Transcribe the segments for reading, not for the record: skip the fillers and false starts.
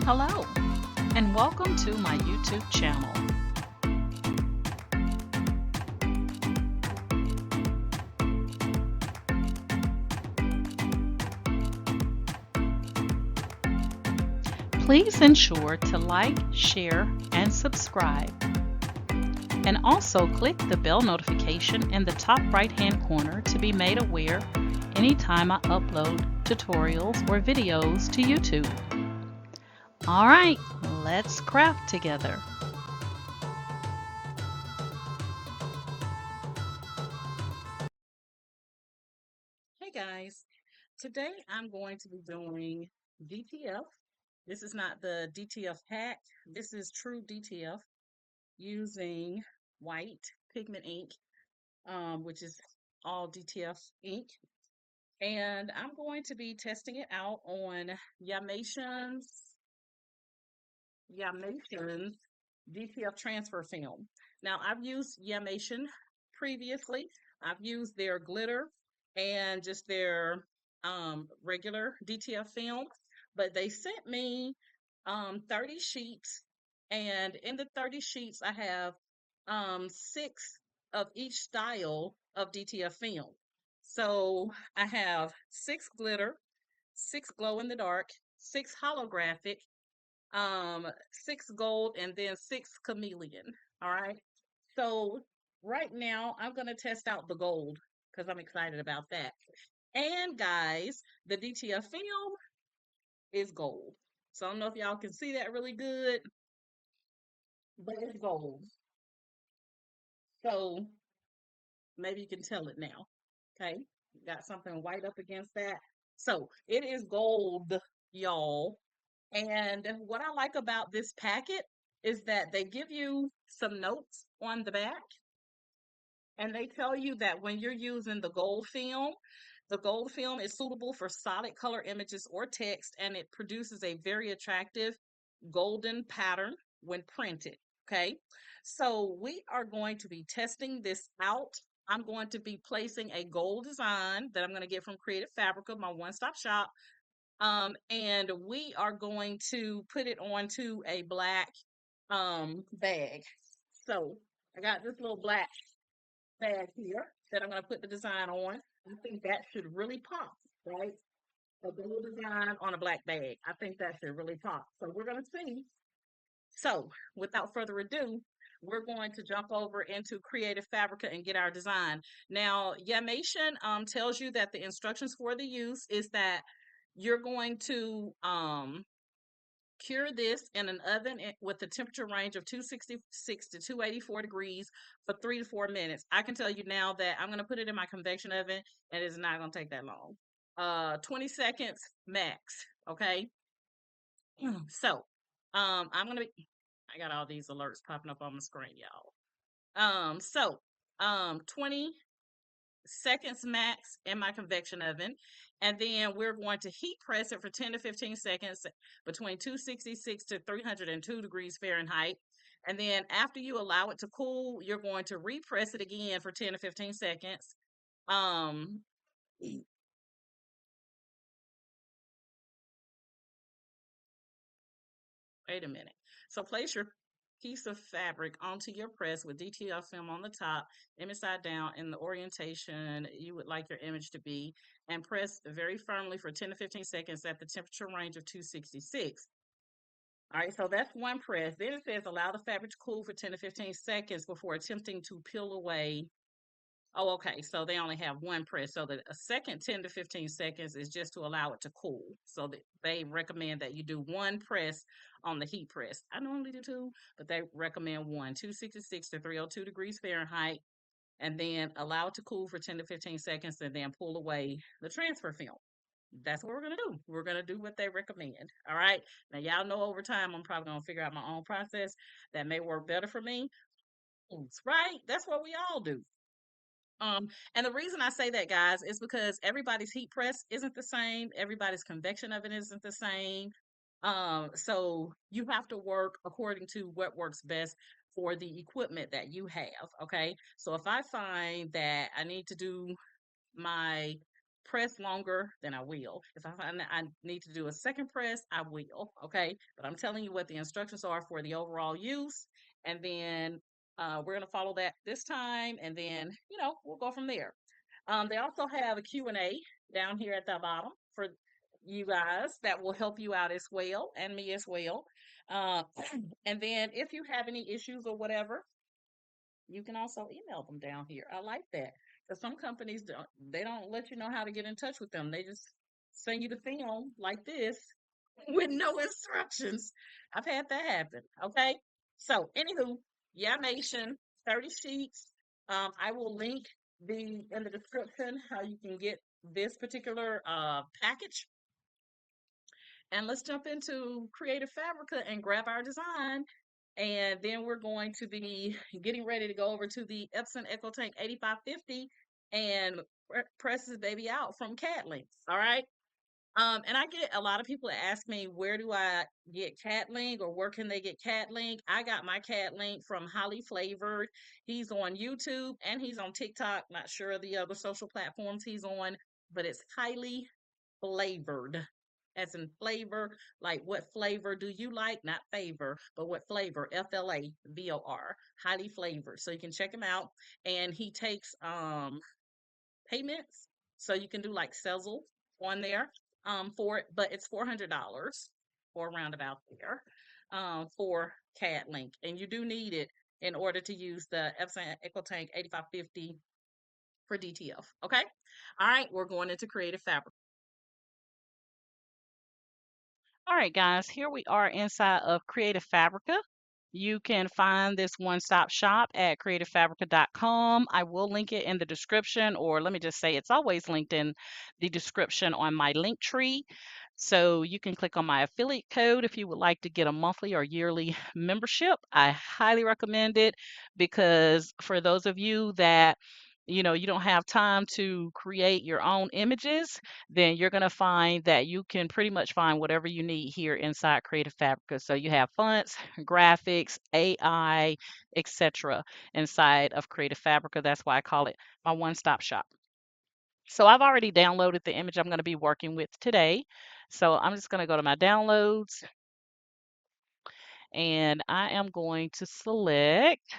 Hello, and welcome to my YouTube channel. Please ensure to like, share, and subscribe. And also click the bell notification in the top right-hand corner to be made aware anytime I upload tutorials or videos to YouTube. All right, let's craft together. Hey guys, today I'm going to be doing DTF. This is not the DTF hack. This is true DTF using white pigment ink, which is all DTF ink. And I'm going to be testing it out on Yamation's DTF transfer film. Now, I've used Yamation previously. I've used their glitter and just their regular DTF film, but they sent me 30 sheets, and in the 30 sheets, I have six of each style of DTF film. So I have six glitter, six glow in the dark, six holographic, six gold, and then six chameleon. All right. So right now I'm gonna test out the gold because I'm excited about that. And guys, the DTF film is gold. So I don't know if y'all can see that really good, but it's gold. So maybe you can tell it now. Okay. Got something white up against that. So it is gold, y'all. And what I like about this packet is that they give you some notes on the back, and they tell you that when you're using the gold film is suitable for solid color images or text, and it produces a very attractive golden pattern when printed. Okay, so we are going to be testing this out. I'm going to be placing a gold design that I'm going to get from Creative Fabrica, my one-stop shop, and we are going to put it onto a black bag. So I got this little black bag here that I'm going to put the design on. I think that should really pop, right? A blue design on a black bag. I think that should really pop. So we're going to see. So without further ado, we're going to jump over into Creative Fabrica and get our design. Now, Yamation tells you that the instructions for the use is that you're going to cure this in an oven with a temperature range of 266 to 284 degrees for 3 to 4 minutes. I can tell you now that I'm going to put it in my convection oven and it's not going to take that long. 20 seconds max. Okay. So, I'm going to be, I got all these alerts popping up on the screen, y'all. 20 seconds max in my convection oven. And then we're going to heat press it for 10 to 15 seconds between 266 to 302 degrees Fahrenheit. And then after you allow it to cool, you're going to repress it again for 10 to 15 seconds. Um, Wait a minute. So place your piece of fabric onto your press with DTF film on the top, image side down in the orientation you would like your image to be, and press very firmly for 10 to 15 seconds at the temperature range of 266. All right, so that's one press. Then it says allow the fabric to cool for 10 to 15 seconds before attempting to peel away. Oh, okay. So they only have one press. So a second 10 to 15 seconds is just to allow it to cool. So they recommend that you do one press on the heat press. I normally do two, but they recommend one, 266 to 302 degrees Fahrenheit, and then allow it to cool for 10 to 15 seconds and then pull away the transfer film. That's what we're going to do. We're going to do what they recommend. All right. Now, y'all know over time, I'm probably going to figure out my own process that may work better for me. Right? That's what we all do. And the reason I say that, guys, is because everybody's heat press isn't the same. Everybody's convection oven isn't the same. So you have to work according to what works best for the equipment that you have. Okay. So if I find that I need to do my press longer, then I will. If I find that I need to do a second press, I will. Okay. But I'm telling you what the instructions are for the overall use. And then we're going to follow that this time. And then, we'll go from there. They also have a Q&A down here at the bottom for you guys that will help you out as well and me as well. Uh, and then if you have any issues or whatever, you can also email them down here. I like that because some companies don't let you know how to get in touch with them. They just send you the film like this with no instructions. I've had that happen. Okay, so anywho, Yamation 30 sheets. I will link in the description how you can get this particular package. And let's jump into Creative Fabrica and grab our design. And then we're going to be getting ready to go over to the Epson EcoTank 8550 and press this baby out from Catlink. All right. And I get a lot of people that ask me, where do I get Catlink or where can they get Catlink? I got my Catlink from Highly Flavored. He's on YouTube and he's on TikTok. Not sure of the other social platforms he's on, but it's Highly Flavored. As in flavor, like what flavor do you like? Not favor, but what flavor? FLAVOR. Highly Flavored. So you can check him out. And he takes payments. So you can do like Sezzle on there for it, but it's $400 or around about there for CAD link. And you do need it in order to use the Epson EcoTank 8550 for DTF. Okay. All right. We're going into Creative Fabric. All right, guys, here we are inside of Creative Fabrica. You can find this one-stop shop at creativefabrica.com. I will link it in the description, or let me just say it's always linked in the description on my link tree. So you can click on my affiliate code if you would like to get a monthly or yearly membership. I highly recommend it because for those of you that you don't have time to create your own images, then you're going to find that you can pretty much find whatever you need here inside Creative Fabrica. So you have fonts, graphics, AI, etc. inside of Creative Fabrica. That's why I call it my one-stop shop. So I've already downloaded the image I'm going to be working with today. So I'm just going to go to my downloads and I am going to select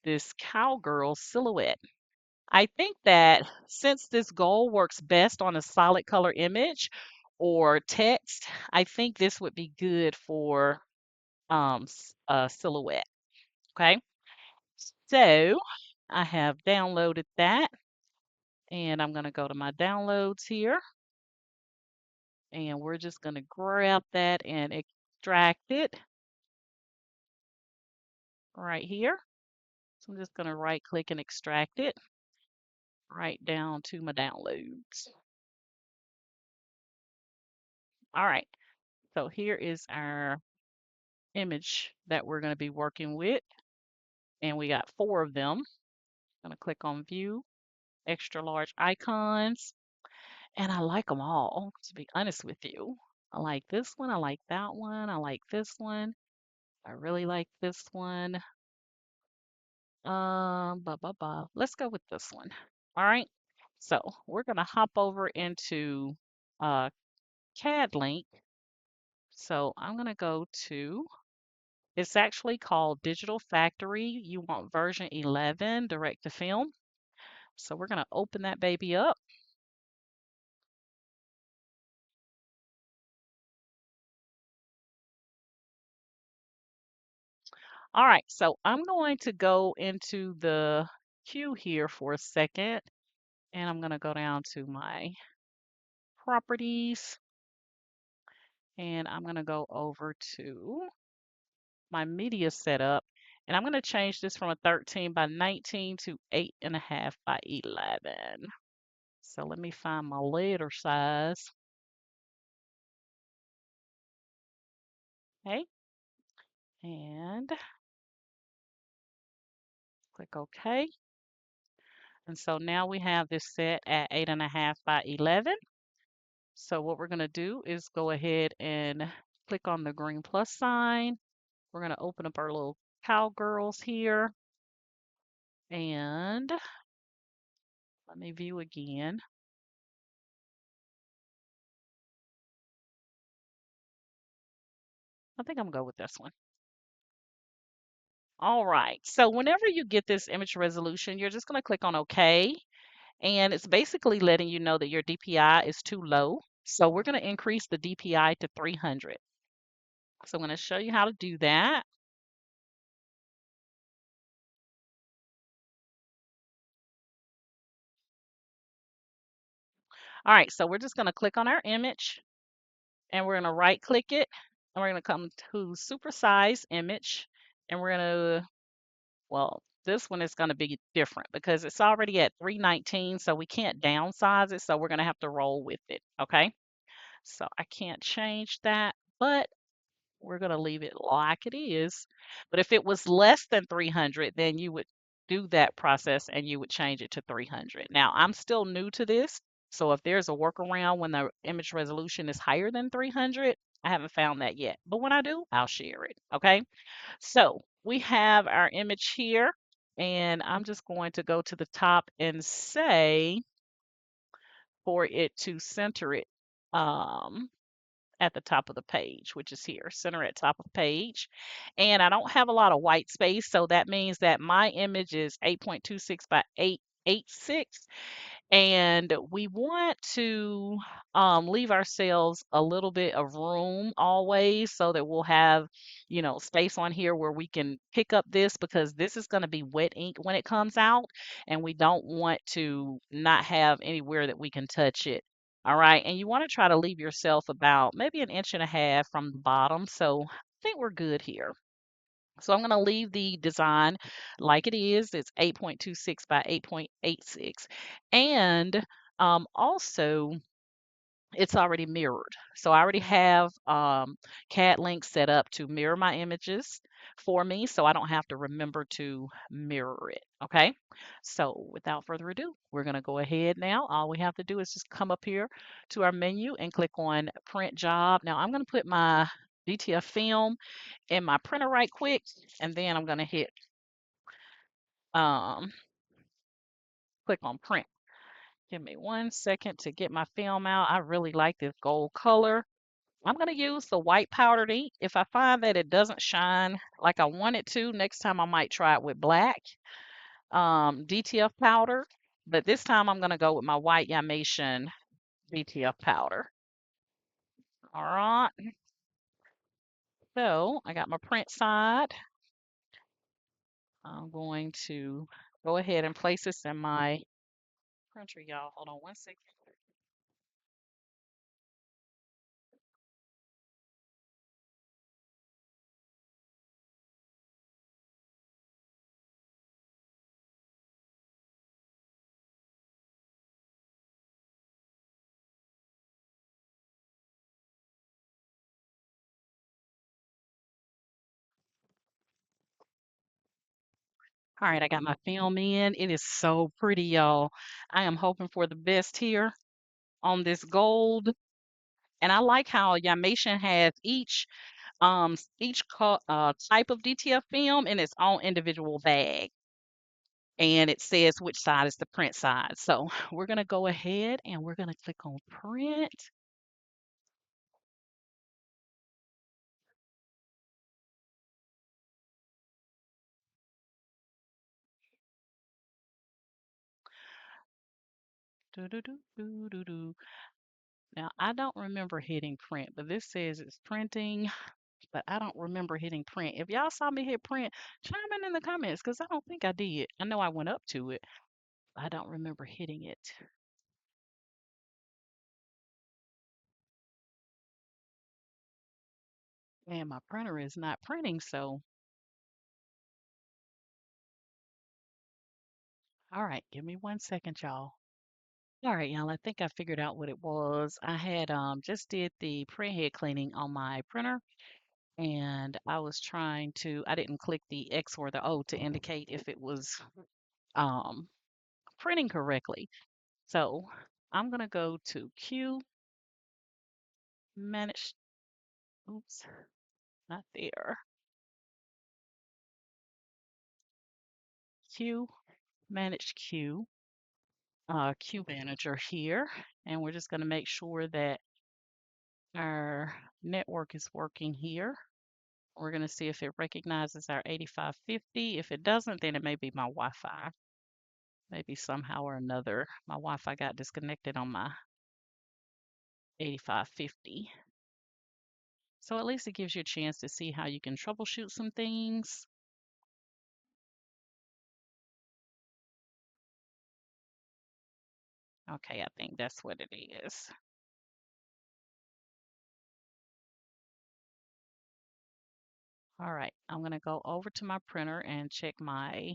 this cowgirl silhouette. I think that since this gold works best on a solid color image or text, I think this would be good for a silhouette. Okay, so I have downloaded that and I'm going to go to my downloads here and we're just going to grab that and extract it right here. So I'm just going to right click and extract it right down to my downloads. All right, so here is our image that we're going to be working with. And we got 4 of them. I'm going to click on view, extra large icons. And I like them all, to be honest with you. I like this one. I like that one. I like this one. I really like this one. Let's go with this one. All right. So we're going to hop over into uh, CAD link. So I'm going to go to, it's actually called Digital Factory. You want version 11, direct to film. So we're going to open that baby up. All right, so I'm going to go into the queue here for a second, and I'm going to go down to my properties, and I'm going to go over to my media setup, and I'm going to change this from a 13 by 19 to 8.5 by 11. So let me find my letter size. Okay, and click OK. And so now we have this set at 8.5 by 11. So what we're going to do is go ahead and click on the green plus sign. We're going to open up our little cowgirls here. And let me view again. I think I'm gonna go with this one. All right. So whenever you get this image resolution, you're just going to click on OK. And it's basically letting you know that your DPI is too low. So we're going to increase the DPI to 300. So I'm going to show you how to do that. All right. So we're just going to click on our image and we're going to right click it. And we're going to come to supersize image. And we're going to, well, this one is going to be different because it's already at 319. So we can't downsize it. So we're going to have to roll with it. Okay. So I can't change that, but we're going to leave it like it is. But if it was less than 300, then you would do that process and you would change it to 300. Now, I'm still new to this. So if there's a workaround when the image resolution is higher than 300, I haven't found that yet. But when I do, I'll share it. Okay. So we have our image here. And I'm just going to go to the top and say for it to center it. At the top of the page, which is here, center at top of page. And I don't have a lot of white space, so that means that my image is 8.26 by 886. And we want to leave ourselves a little bit of room always so that we'll have, space on here where we can pick up this because this is going to be wet ink when it comes out. And we don't want to not have anywhere that we can touch it. All right. And you want to try to leave yourself about maybe an inch and a half from the bottom. So I think we're good here. So I'm going to leave the design like it is. It's 8.26 by 8.86. And also, it's already mirrored. So I already have CAD links set up to mirror my images for me, so I don't have to remember to mirror it. Okay. So without further ado, we're going to go ahead now. All we have to do is just come up here to our menu and click on Print Job. Now I'm going to put my DTF film in my printer right quick, and then I'm going to hit um, click on Print. Give me 1 second to get my film out. I really like this gold color. I'm going to use the white powdered ink. If I find that it doesn't shine like I want it to, next time I might try it with black DTF powder. But this time I'm going to go with my white Yamation DTF powder. All right. So I got my print side. I'm going to go ahead and place this in my printer, y'all. Hold on 1 second. All right, I got my film in. It is so pretty, y'all. I am hoping for the best here on this gold. And I like how Yamation has each type of DTF film in its own individual bag. And it says which side is the print side. So we're going to go ahead and we're going to click on print. Do, do, do, do, do, do. Now, I don't remember hitting print, but this says it's printing, but I don't remember hitting print. If y'all saw me hit print, chime in the comments because I don't think I did. I know I went up to it. I don't remember hitting it. And my printer is not printing, so all right, give me 1 second, y'all. All right, y'all, I think I figured out what it was. I had just did the print head cleaning on my printer, and I didn't click the X or the O to indicate if it was um printing correctly. So I'm gonna go to Q, manage, oops, not there. Q, manage Q, Q manager here, and we're just gonna make sure that our network is working here. We're going to see if it recognizes our 8550. If it doesn't, then it may be my Wi-Fi. Maybe somehow or another, my Wi-Fi got disconnected on my 8550. So at least it gives you a chance to see how you can troubleshoot some things. Okay, I think that's what it is. All right, I'm going to go over to my printer and check my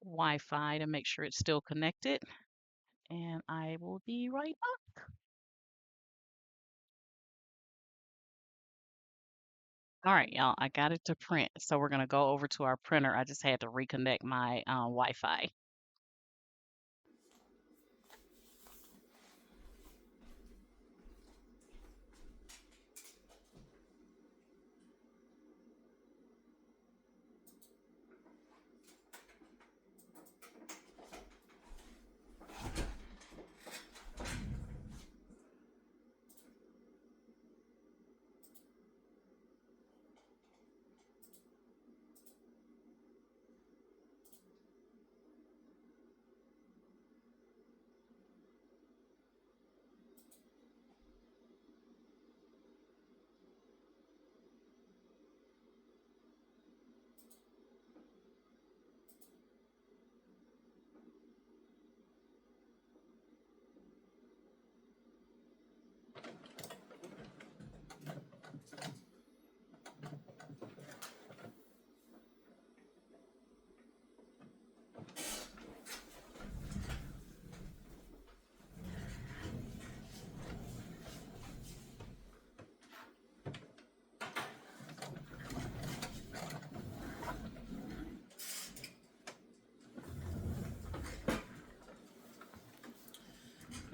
Wi-Fi to make sure it's still connected. And I will be right back. All right, y'all, I got it to print. So we're going to go over to our printer. I just had to reconnect my Wi-Fi.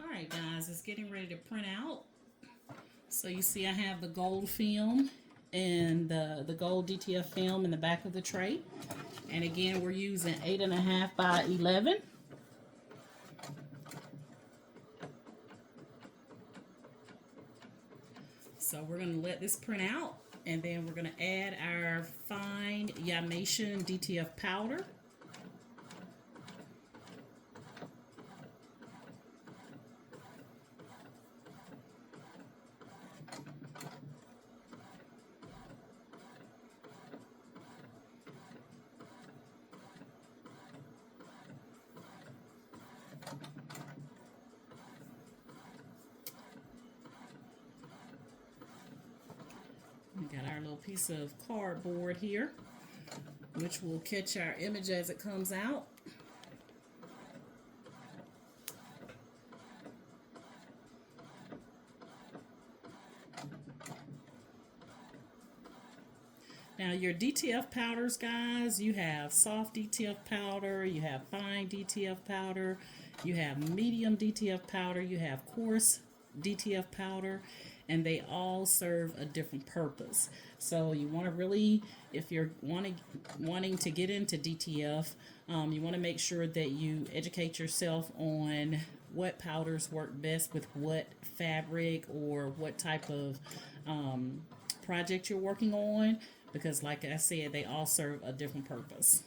All right, guys, it's getting ready to print out. So you see I have the gold film and the gold DTF film in the back of the tray. And again, we're using 8.5 by 11. So we're going to let this print out, and then we're going to add our fine Yamation DTF powder. We got our little piece of cardboard here, which will catch our image as it comes out. Now your DTF powders, guys, you have soft DTF powder, you have fine DTF powder, you have medium DTF powder, you have coarse DTF powder, and they all serve a different purpose. So you want to really, if you're wanting to get into DTF, you want to make sure that you educate yourself on what powders work best with what fabric or what type of project you're working on, because like I said, they all serve a different purpose.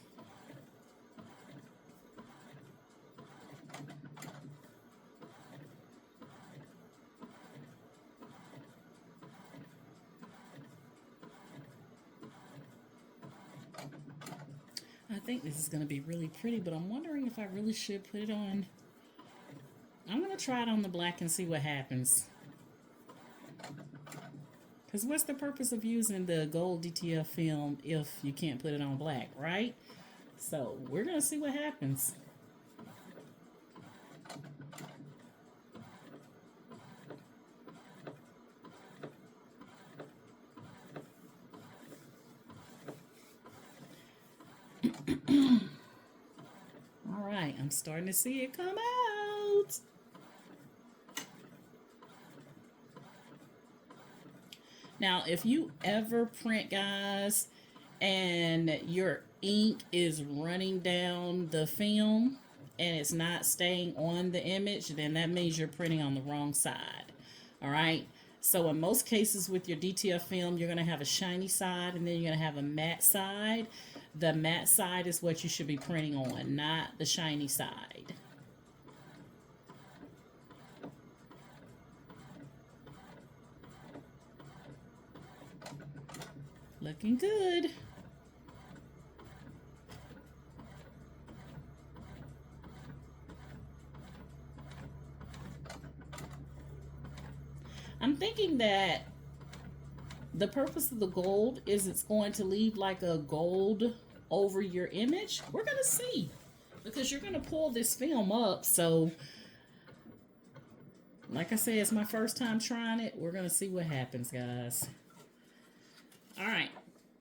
I think this is going to be really pretty, but I'm wondering if I really should put it on. I'm going to try it on the black and see what happens. Because what's the purpose of using the gold DTF film if you can't put it on black, right? So we're going to see what happens. All right, I'm starting to see it come out. Now, if you ever print, guys, and your ink is running down the film and it's not staying on the image, then that means you're printing on the wrong side. All right. So in most cases with your DTF film, you're going to have a shiny side and then you're going to have a matte side. The matte side is what you should be printing on, not the shiny side. Looking good. I'm thinking that the purpose of the gold is it's going to leave like a gold over your image. We're going to see, because you're going to pull this film up. So like I said, it's my first time trying it. We're going to see what happens, guys. All right.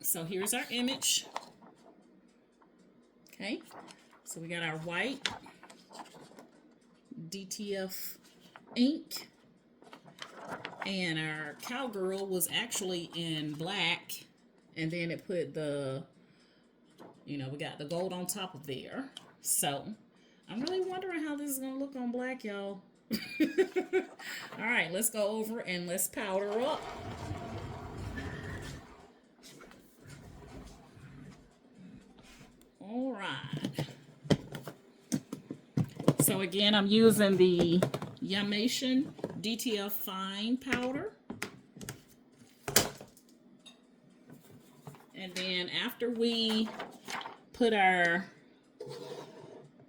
So here's our image. Okay. So we got our white DTF ink. And our cowgirl was actually in black, and then it put the, you know, we got the gold on top of there. So I'm really wondering how this is gonna look on black, y'all. All right, let's go over and let's powder up. All right. So again, I'm using the Yamation DTF fine powder. And then after we put our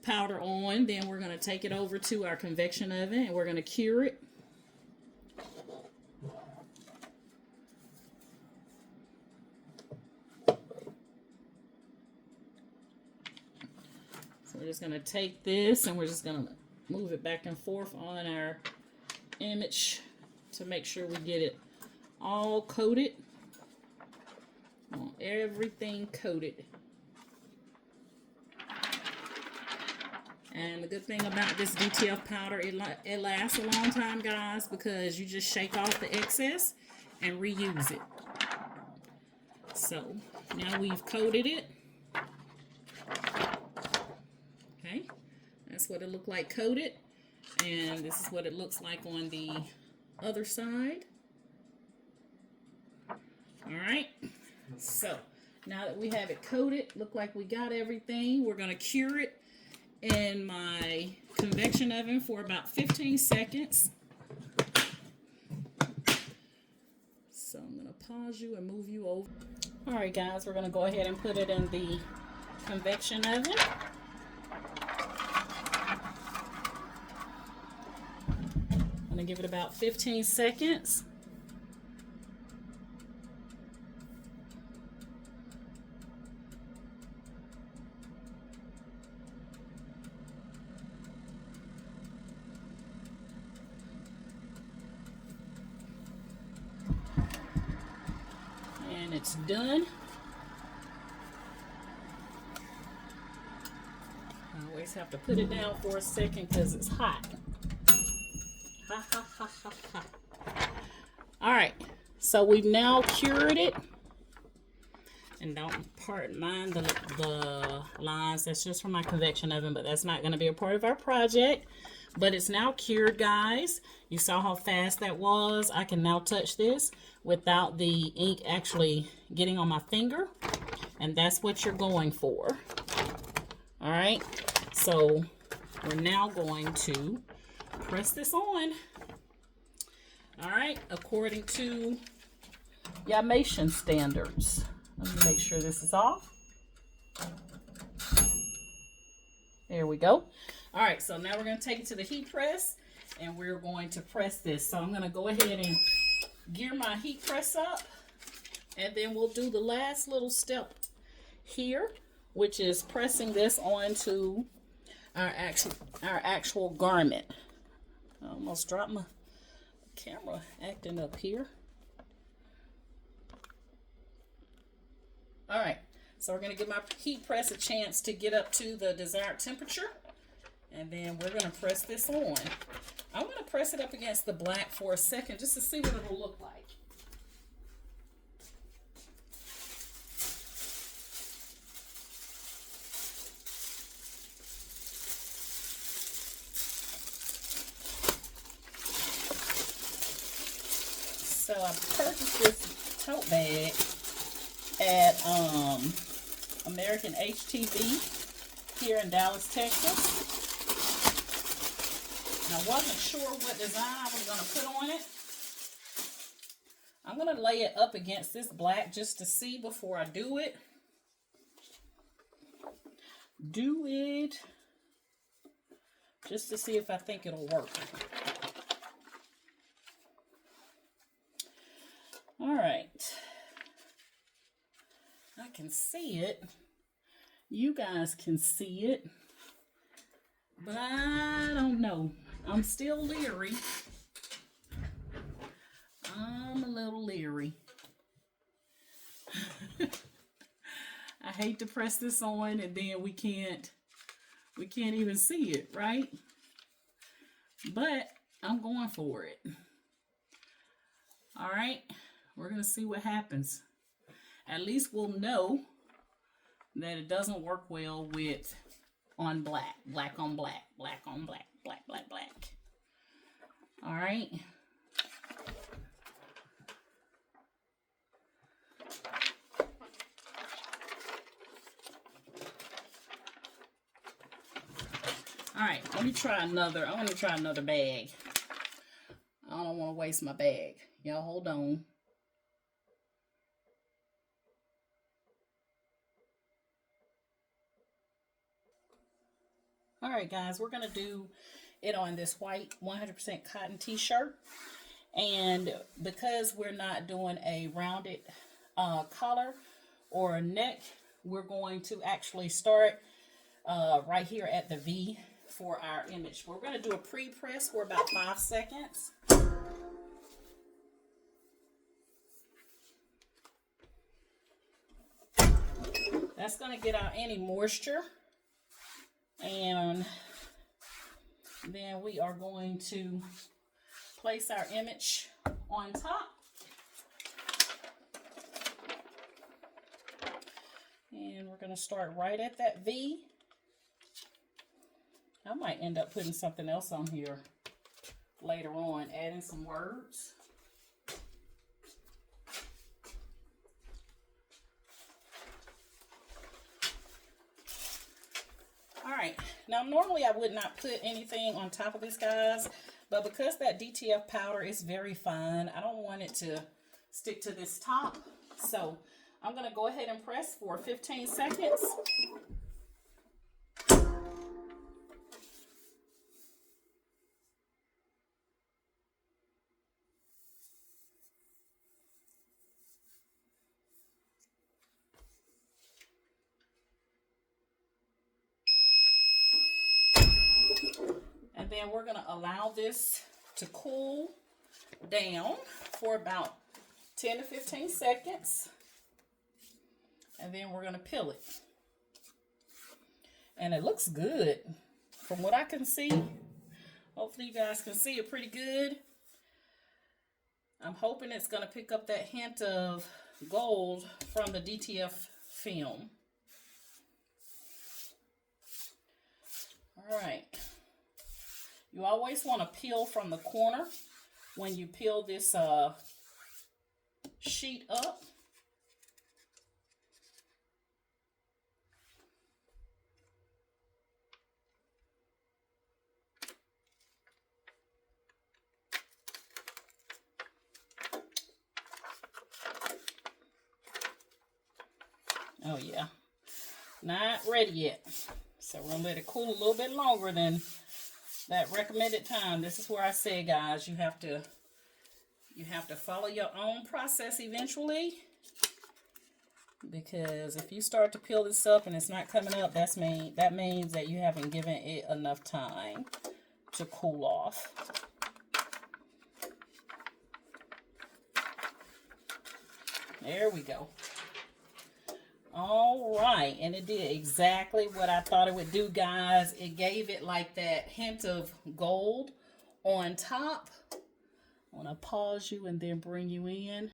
powder on, then we're going to take it over to our convection oven and we're going to cure it. So we're just going to take this and we're just going to move it back and forth on our image to make sure we get it all coated. Everything coated. And the good thing about this DTF powder, it lasts a long time, guys, because you just shake off the excess and reuse it. So now we've coated it. Okay, that's what it looked like coated. And this is what it looks like on the other side. All right, so now that we have it coated, look like we got everything. We're gonna cure it in my convection oven for about 15 seconds. So I'm gonna pause you and move you over. All right, guys, we're gonna go ahead and put it in the convection oven. I'm gonna give it about 15 seconds. And it's done. I always have to put it down for a second because it's hot. Ha, ha, ha, ha, ha. All right, so we've now cured it. And don't mind the lines. That's just from my convection oven, but that's not going to be a part of our project. But it's now cured, guys. You saw how fast that was. I can now touch this without the ink actually getting on my finger. And that's what you're going for. All right, so we're now going to press this on. All right, according to Yamation standards. Let me make sure this is off. There we go. All right, so now we're going to take it to the heat press and we're going to press this. So I'm going to go ahead and gear my heat press up, and then we'll do the last little step here, which is pressing this onto our actual garment. I almost dropped my camera acting up here. All right, so we're going to give my heat press a chance to get up to the desired temperature, and then we're going to press this on. I'm going to press it up against the black for a second just to see what it'll look like. So I purchased this tote bag at American HTV here in Dallas, Texas. And I wasn't sure what design I was going to put on it. I'm going to lay it up against this black just to see before I do it. Just to see if I think it'll work. All right. I can see it. You guys can see it. But I don't know. I'm still leery. I'm a little leery. I hate to press this on and then we can't even see it, right? But I'm going for it. All right, we're gonna see what happens. At least we'll know that it doesn't work well with on black, black on black, black on black, black, black, black. All right. All right, let me try another. I want to try another bag. I don't want to waste my bag. Y'all hold on. All right, guys, we're going to do it on this white 100% cotton t-shirt. And because we're not doing a rounded collar or a neck, we're going to actually start right here at the V for our image. We're going to do a pre-press for about 5 seconds. That's going to get out any moisture. And then we are going to place our image on top. And we're going to start right at that V. I might end up putting something else on here later on, adding some words. All right, now normally I would not put anything on top of this, guys, but because that DTF powder is very fine, I don't want it to stick to this top. So I'm going to go ahead and press for 15 seconds. And then we're going to allow this to cool down for about 10 to 15 seconds. And then we're going to peel it. And it looks good. From what I can see, hopefully you guys can see it pretty good. I'm hoping it's going to pick up that hint of gold from the DTF film. All right. You always want to peel from the corner when you peel this sheet up. Oh yeah, not ready yet. So we're gonna let it cool a little bit longer than that recommended time. This is where I say, guys, you have to follow your own process eventually, because if you start to peel this up and it's not coming up, that means that you haven't given it enough time to cool off. There we go. All right, and it did exactly what I thought it would do, guys. It gave it like that hint of gold on top. I want to pause you and then bring you in.